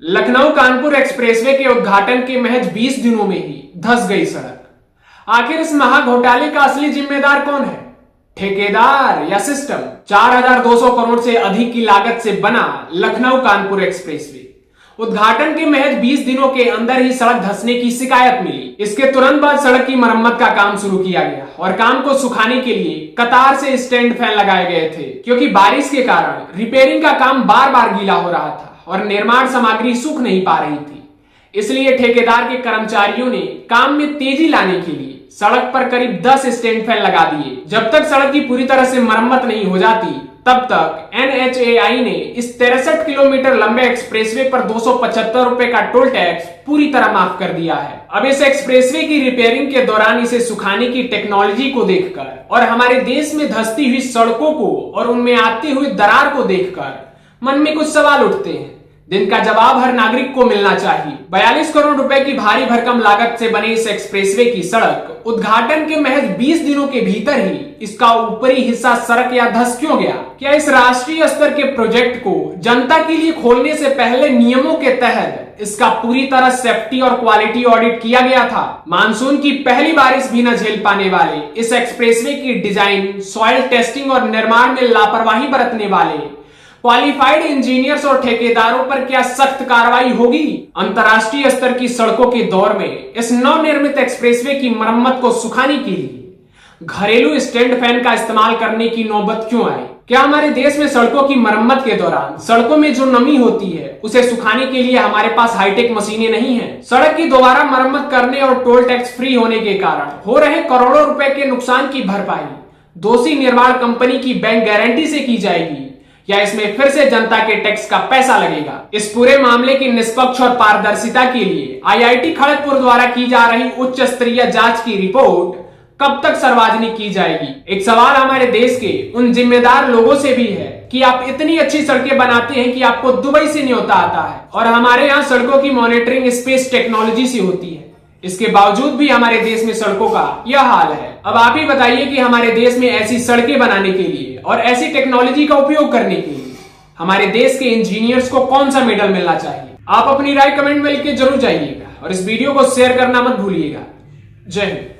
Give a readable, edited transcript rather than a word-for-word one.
Lucknow Kanpur expressway के उद्घाटन के महज 20 दिनों में ही धंस गई सड़क। आखिर इस महाघोटाले का असली जिम्मेदार कौन है? ठेकेदार या सिस्टम? 4200 करोड़ से अधिक की लागत से बना लखनऊ कानपुर एक्सप्रेसवे उद्घाटन के महज 20 दिनों के अंदर ही सड़क धंसने की शिकायत मिली। इसके तुरंत बाद सड़क की मरम्मत का काम शुरू किया गया और काम को सुखाने के लिए कतार से स्टैंड फैन लगाए गए थे, क्योंकि बारिश के कारण रिपेयरिंग का काम बार बार गीला हो रहा था और निर्माण सामग्री सूख नहीं पा रही थी। इसलिए ठेकेदार के कर्मचारियों ने काम में तेजी लाने के लिए सड़क पर करीब 10 स्टैंड फैन लगा दिए। जब तक सड़क की पूरी तरह से मरम्मत नहीं हो जाती तब तक NHAI ने इस 63 किलोमीटर लंबे एक्सप्रेसवे पर 275 रुपए का टोल टैक्स पूरी तरह माफ कर दिया है। अब इस एक्सप्रेसवे की रिपेयरिंग के दौरान इसे सुखाने की टेक्नोलॉजी को देखकर और हमारे देश में धंसती हुई सड़कों को और उनमें आती हुई दरार को देखकर मन में कुछ सवाल उठते हैं, जिनका जवाब हर नागरिक को मिलना चाहिए। 42 करोड़ रुपए की भारी भरकम लागत से बने इस एक्सप्रेसवे की सड़क उद्घाटन के महज 20 दिनों के भीतर ही इसका ऊपरी हिस्सा सड़क या धंस क्यों गया? क्या इस राष्ट्रीय स्तर के प्रोजेक्ट को जनता के लिए खोलने से पहले नियमों के तहत इसका पूरी तरह सेफ्टी और क्वालिटी ऑडिट किया गया था? मानसून की पहली बारिश भी न झेल पाने वाले इस एक्सप्रेसवे की डिजाइन, सॉइल टेस्टिंग और निर्माण में लापरवाही बरतने वाले क्वालिफाइड इंजीनियर्स और ठेकेदारों पर क्या सख्त कार्रवाई होगी? अंतर्राष्ट्रीय स्तर की सड़कों के दौर में इस नवनिर्मित एक्सप्रेसवे की मरम्मत को सुखाने के लिए घरेलू स्टैंड फैन का इस्तेमाल करने की नौबत क्यों आई? क्या हमारे देश में सड़कों की मरम्मत के दौरान सड़कों में जो नमी होती है उसे सुखाने के लिए हमारे पास हाईटेक मशीनें नहीं हैं? सड़क की दोबारा मरम्मत करने और टोल टैक्स फ्री होने के कारण हो रहे करोड़ों रुपए के नुकसान की भरपाई दोषी निर्माण कंपनी की बैंक गारंटी से की जाएगी या इसमें फिर से जनता के टैक्स का पैसा लगेगा? इस पूरे मामले की निष्पक्ष और पारदर्शिता के लिए IIT खड़गपुर द्वारा की जा रही उच्च स्तरीय जांच की रिपोर्ट कब तक सार्वजनिक की जाएगी? एक सवाल हमारे देश के उन जिम्मेदार लोगों से भी है कि आप इतनी अच्छी सड़कें बनाते हैं कि आपको दुबई से न्योता आता है और हमारे यहाँ सड़कों की मॉनिटरिंग स्पेस टेक्नोलॉजी से होती है। इसके बावजूद भी हमारे देश में सड़कों का यह हाल है। अब आप ही बताइए कि हमारे देश में ऐसी सड़कें बनाने के लिए और ऐसी टेक्नोलॉजी का उपयोग करने के लिए हमारे देश के इंजीनियर्स को कौन सा मेडल मिलना चाहिए? आप अपनी राय कमेंट में लिख के जरूर जाइएगा और इस वीडियो को शेयर करना मत भूलिएगा। जय हिंद।